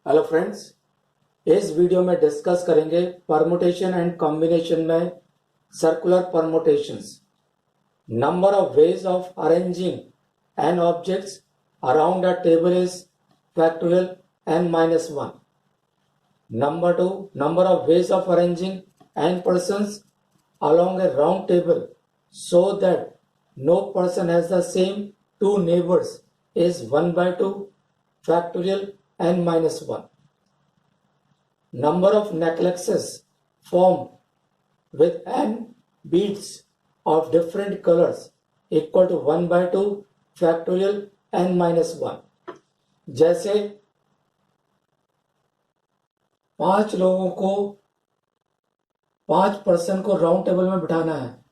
Hello friends, इस video में discuss करेंगे परमुटेशन एंड कॉम्बिनेशन में circular permutations. Number of ways of arranging n objects around a table is factorial n-1. Number 2, number of ways of arranging n persons along a round table so that no person has the same two neighbors is 1/2 factorial n-1. Number of necklaces formed with n beads of different colors equal to 1/2 factorial n-1. जैसे 5 लोगों को 5 person को round table में बिठाना है,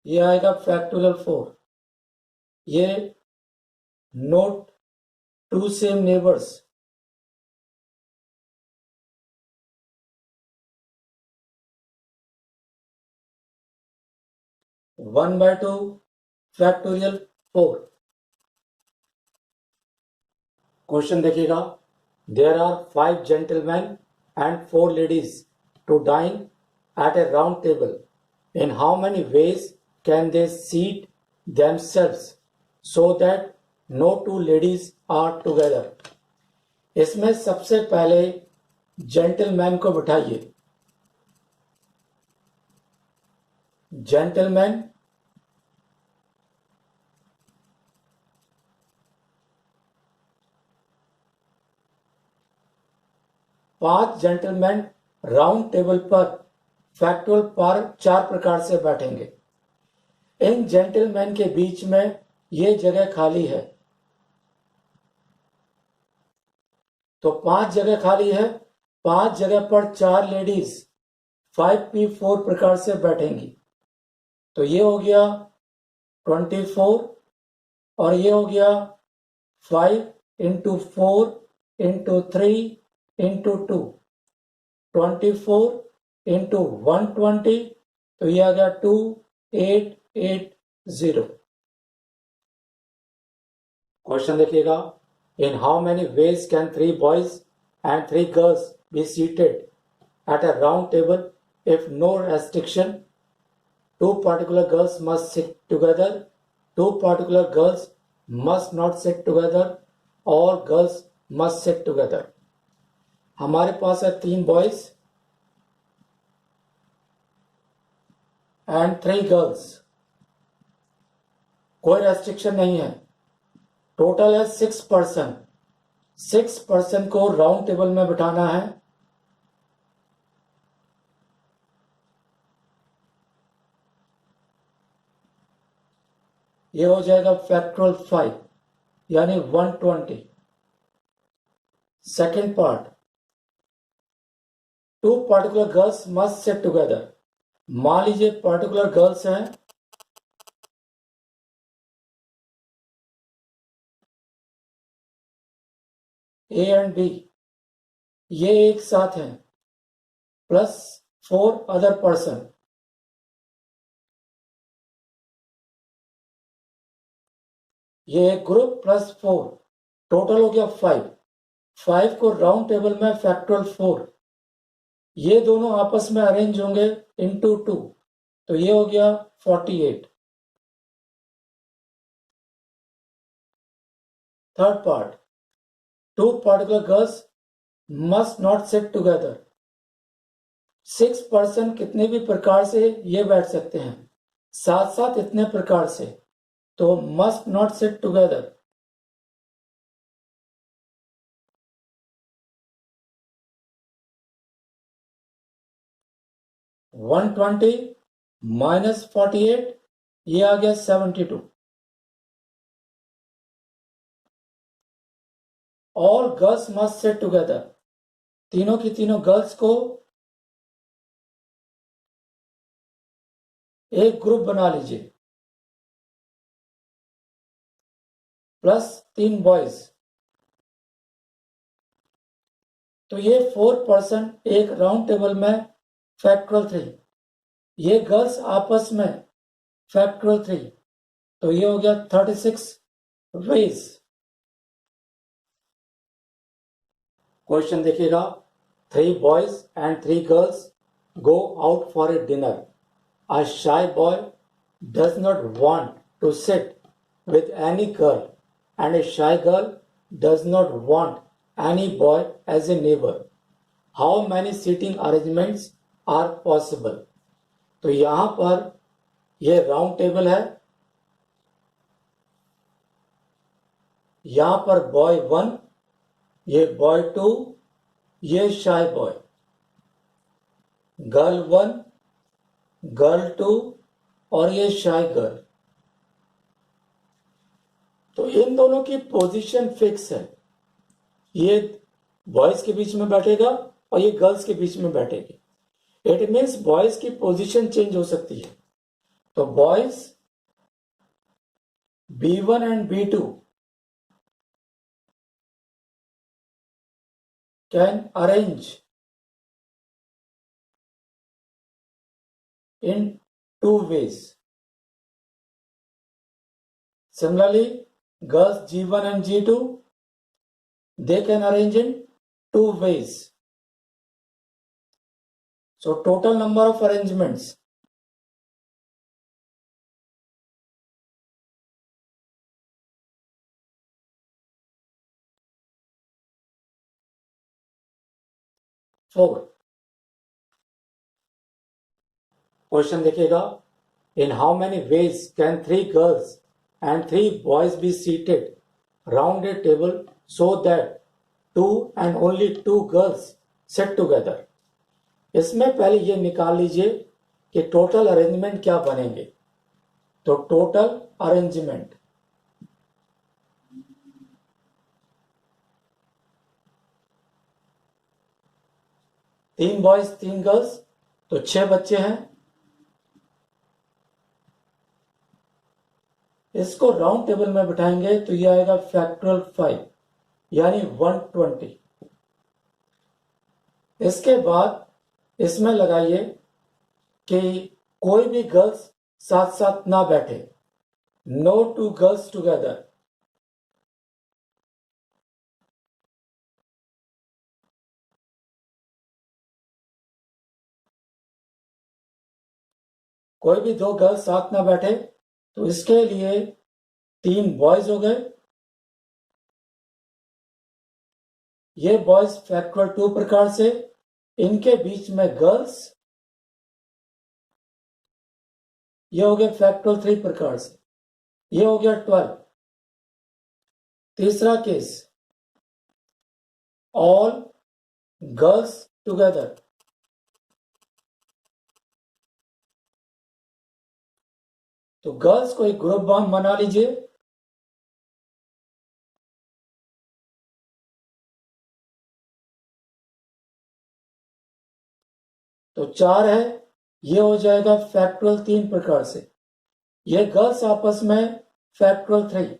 ये आएगा factorial 4. ये note to same neighbours, one by two factorial 4. Question देखिएगा. There are 5 gentleman and 4 ladies to dine at a round table. In how many ways can they seat themselves so that no two ladies are together. इसमें सबसे पहले gentleman को बिठाइए. Gentleman पांच gentleman round table पर factorial पर 4 प्रकार से बैठेंगे. इन जेंटलमैन के बीच में ये जगह खाली है, तो 5 जगह खाली है. 5 जगह पर 4 लेडीज 5p4 प्रकार से बैठेंगी. तो ये हो गया 24 और ये हो गया 5 into 4 into 3 into 2. 24 into 120, तो ये आ गया 2880. क्वेश्चन देखिएगा. In how many ways can 3 boys and 3 girls be seated at a round table if no restriction. 2 particular girls must sit together, 2 particular girls must not sit together, all girls must sit together. हमारे पास है 3 boys and 3 girls, कोई restriction नहीं है. Total है 6 person. 6 person को round table में बिठाना है. ये हो जाएगा फैक्टोरियल 5 यानी 120. Second part, 2 particular girls must sit together. मान लीजिए पर्टिकुलर गर्ल्स हैं, ए एंड बी, ये एक साथ हैं प्लस 4 अदर पर्सन. ये एक ग्रुप प्लस 4, टोटल हो गया 5. 5 को राउंड टेबल में फैक्टोरियल 4. ये दोनों आपस में अरेंज होंगे इनटू 2, तो ये हो गया 48. Third part, 2 particular girls must not sit together. 6 person कितने भी प्रकार से ये बैठ सकते हैं, साथ साथ इतने प्रकार से, तो must not sit together. (120 minus 48) ये आ गया 72. All girls must sit together. तीनों की तीनों गर्ल्स को एक ग्रुप बना लीजिए प्लस 3 बॉयज, तो ये 4 पर्सन एक राउंड टेबल में फैक्टोरियल 3. ये गर्ल्स आपस में फैक्टोरियल 3. तो ये हो गया 36 ways। क्वेश्चन देखिएगा, 3 boys and 3 girls go out for a dinner. A shy boy does not want to sit with any girl, and a shy girl does not want any boy as a neighbor. How many seating arrangements are possible? तो यहां पर ये round table है, यहां पर boy 1, ये boy 2, ये शाय boy, girl 1, girl 2 और ये शाय गर्ल। तो इन दोनों की पोजीशन फिक्स है, ये बॉयज के बीच में बैठेगा और ये गर्ल्स के बीच में बैठेगी। इट मीन्स बॉयज की पोजीशन चेंज हो सकती है। तो boys B1 and B2 can arrange in 2 ways. Similarly, girls G1 and G2, they can arrange in 2 ways. So total number of arrangements, four. Question देखिएगा, in how many ways can 3 girls and 3 boys be seated round a table so that 2 and only 2 girls sit together? इसमें पहले ये निकाल लीजिए कि total arrangement क्या बनेंगे। तो टोटल अरेंजमेंट, तीन बॉयज 3 गर्ल्स, तो 6 बच्चे हैं। इसको राउंड टेबल में बिठाएंगे तो ये आएगा फैक्टोरियल 5 यानी 120। इसके बाद इसमें लगाइए कि कोई भी गर्ल्स साथ साथ ना बैठे, नो 2 गर्ल्स टुगेदर। कोई भी 2 गर्ल्स साथ ना बैठे, तो इसके लिए 3 बॉयज हो गए। ये बॉयज फैक्टोरियल 2 प्रकार से, इनके बीच में गर्ल्स, ये हो गया फैक्टोरियल 3 प्रकार से, ये हो गया 12। तीसरा केस, ऑल गर्ल्स टुगेदर। तो गर्ल्स को एक ग्रुप बना लीजिए। तो 4 है, ये हो जाएगा फैक्टोरियल 3 प्रकार से, ये गर्ल्स आपस में फैक्टोरियल 3,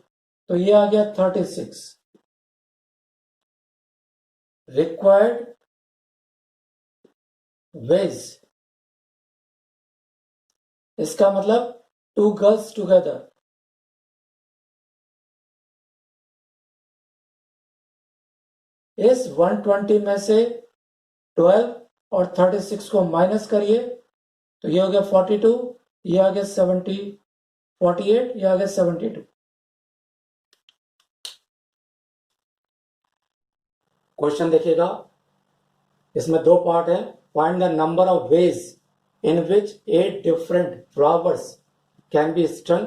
तो ये आ गया 36। रिक्वायर्ड वेज, इसका मतलब 2 गर्ल्स टुगेदर। इस 120 में से 12 और 36 को माइनस करिए, तो ये हो गया 42, ये आ गया 70, 48, ये आ गया 72। क्वेश्चन देखिएगा, इसमें 2 पार्ट है। Find the number of ways in which 8 different flowers can be strung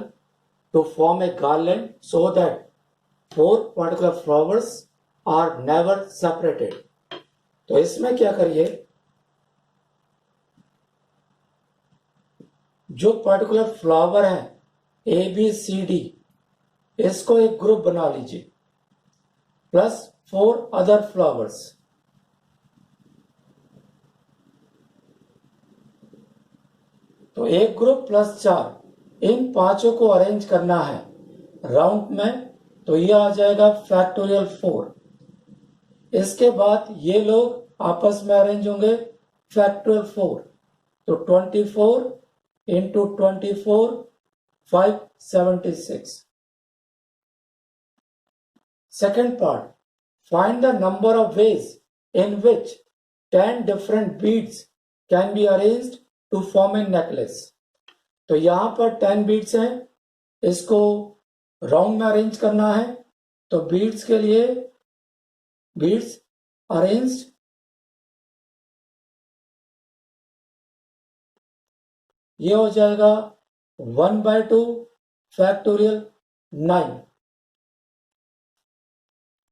to form a garland so that 4 particular flowers are never separated. तो इसमें क्या करिए, जो पर्टिकुलर फ्लावर है ABCD, इसको एक ग्रुप बना लीजिए प्लस 4 अदर फ्लावर्स। तो एक ग्रुप प्लस 4, इन 5 को अरेंज करना है राउंड में, तो ये आ जाएगा फैक्टोरियल 4। इसके बाद ये लोग आपस में अरेंज होंगे फैक्टोरियल 4, तो 24 into 24 576. Second part, find the number of ways in which 10 different beads can be arranged to form a necklace. तो यहां पर 10 बीड्स हैं, इसको राउंड में अरेंज करना है। तो बीड्स के लिए बीड्स अरेंज्ड, ये हो जाएगा 1/2 फैक्टोरियल 9।